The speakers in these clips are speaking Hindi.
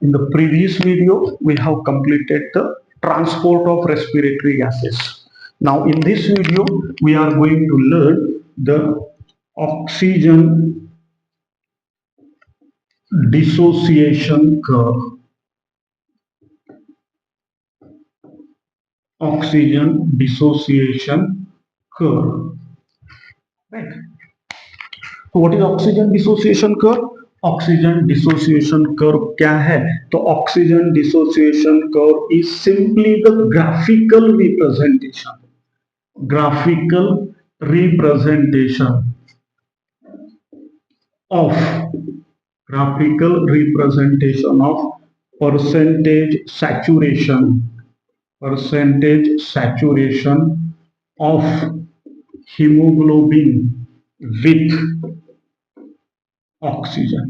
In the previous video, we have completed the transport of respiratory gases. Now, in this video, we are going to learn the oxygen dissociation curve. Oxygen dissociation curve. Right. So what is oxygen dissociation curve? Oxygen dissociation curve क्या है? तो oxygen dissociation curve is simply the graphical representation of percentage saturation of hemoglobin with oxygen.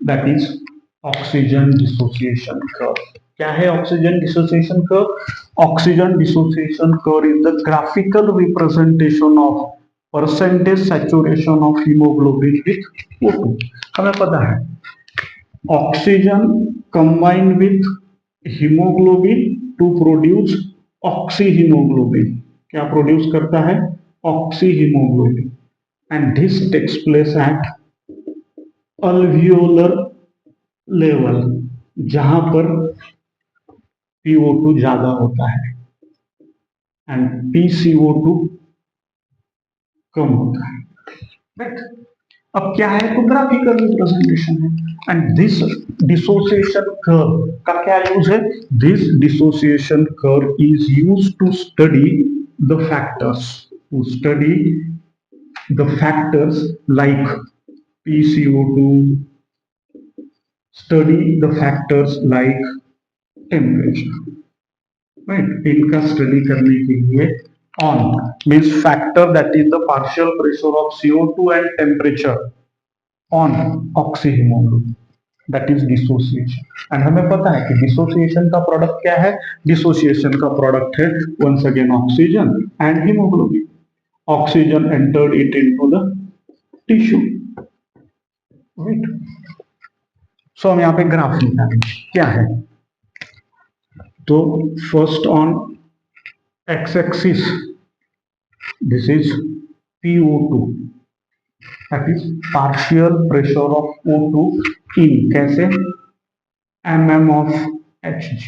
That is oxygen dissociation curve. क्या है oxygen dissociation curve? Oxygen dissociation curve is the graphical representation of percentage saturation of hemoglobin with O2. हमें पता है oxygen combined with hemoglobin to produce oxyhemoglobin. क्या प्रोड्यूस करता है? oxyhemoglobin. And this takes place at alveolar level, जहां पर PO2 ज्यादा होता है एंड PCO2 कम होता है. राइट. अब क्या है? तो ग्राफिकल रिप्रेजेंटेशन है. एंड दिस डिसोसिएशन कर्व का क्या यूज है? This dissociation curve is used to study the factors like PCO2, study the factors like temperature. Right? इनका स्टडी करने के लिए on means factor that is the partial pressure of CO2 and temperature on oxyhemoglobin. That is dissociation. And हमें पता है कि dissociation का प्रोडक्ट क्या है? Dissociation का प्रोडक्ट है once again oxygen and hemoglobin. Oxygen entered it into the tissue. Right. So हम यहाँ पे ग्राफ निकालेंगे. क्या है? तो first on X axis this is PO2, that is partial pressure of O2 in कैसे? mm of Hg.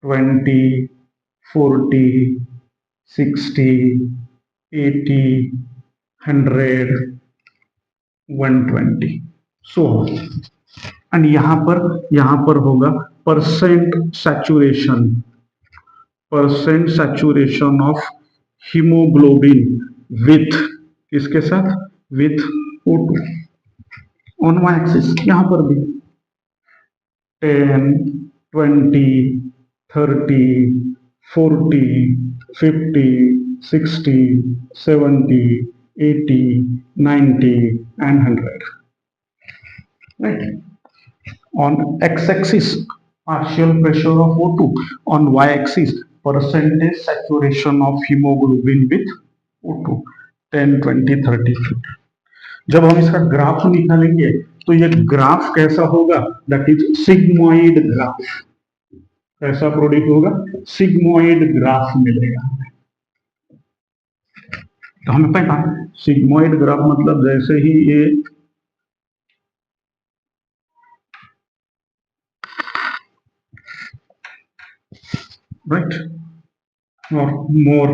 20, 40, 60, 80, 100, 120 so. And यहां पर होगा percent saturation of haemoglobin with किसके साथ? With O2 on Y axis. यहां पर भी 10, 20, 30, 40, 50, 60, 70, 80, 90 and 100. Right. On x-axis partial pressure of O2, on y-axis percentage saturation of hemoglobin with O2 10, 20, 30, 50. जब हम इसका ग्राफ निकालेंगे तो ये ग्राफ कैसा होगा? That is sigmoid graph. कैसा प्रोड्यूस होगा? सिग्मोइड ग्राफ मिलेगा. तो हमें पता है सिग्मोइड ग्राफ मतलब जैसे ही ये राइट और मोर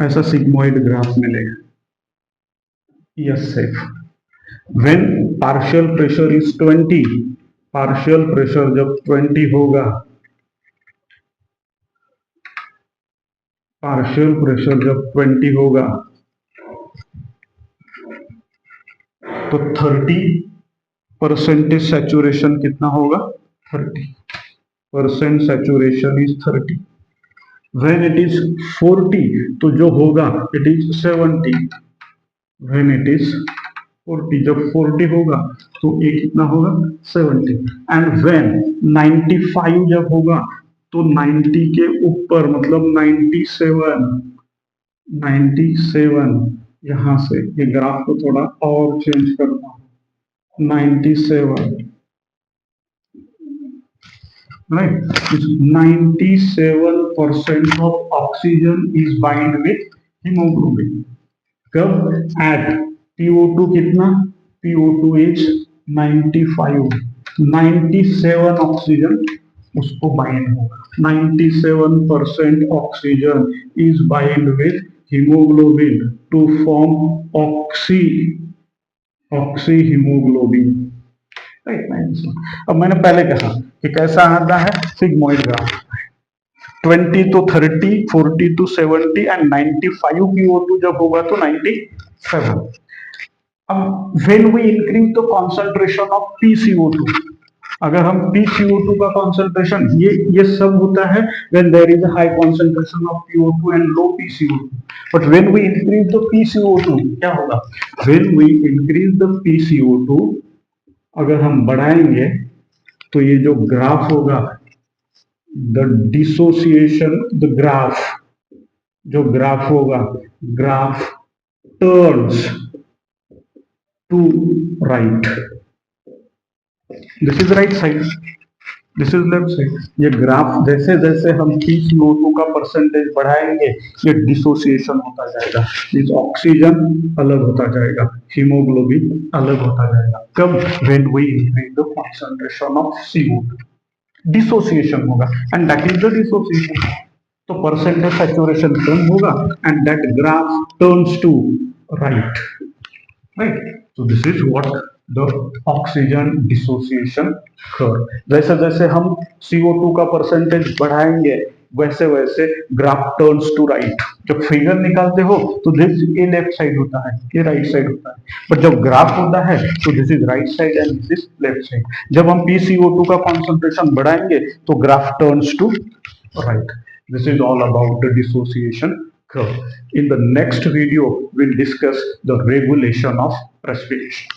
ऐसा सिग्मोइड ग्राफ मिलेगा. Yes safe. When partial pressure is 20, partial pressure जब 20 होगा, पार्शियल प्रेशर जब 20 होगा तो 30% सैचुरेशन कितना होगा? 30% saturation is 30. When it is 40 तो जो होगा it is 70. When it is 40 जब 40 होगा तो ये कितना होगा? 70. एंड व्हेन 95 जब होगा तो 90 के ऊपर मतलब 97 यहां से ये ग्राफ को थोड़ा और चेंज करना. 97, right? 97% of oxygen is bind with hemoglobin. कब? At PO2 कितना? PO2 is 95, 97 ऑक्सीजन उसको बाइंड होगा। 97% oxygen is bind with haemoglobin to form oxy oxy haemoglobin, right. अब मैंने पहले कहा कि कैसा आता है sigmoid graph, 20 to 30, 40 to 70 and 95 PO2 जब होगा तो 97। अब when we increase the concentration of PCO2, अगर हम PCO2 का concentration, ये सब होता है when there is a high concentration of PO2 and low PCO2, but when we increase the PCO2 क्या होगा? When we increase the PCO2, अगर हम बढ़ाएंगे तो ये जो ग्राफ होगा, द डिसोसिएशन, द ग्राफ, जो ग्राफ होगा, graph turns to right, this is right side, this is left side. ये ग्राफ जैसे जैसे हम PCO2 का परसेंटेज बढ़ाएंगे ये डिसोसिएशन होता जाएगा, इस ऑक्सीजन अलग होता जाएगा, हीमोग्लोबिन अलग होता जाएगा। कब? When we increase the concentration of CO2, dissociation होगा, and that is the dissociation. तो परसेंटेज सैचुरेशन कम होगा and that graph turns to right, right. So this is what the oxygen dissociation curve. जैसे जैसे हम CO2 का परसेंटेज बढ़ाएंगे वैसे वैसे ग्राफ टर्न्स टू राइट। जब फिगर निकालते हो तो दिस ये लेफ्ट साइड होता है, ये राइट साइड होता है, पर जब ग्राफ होता है तो this is right side and this is left side. जब हम PCO2 का कॉन्सेंट्रेशन बढ़ाएंगे तो graph turns to right. This is all about the dissociation curve. In the next video, we'll discuss the regulation of respiration.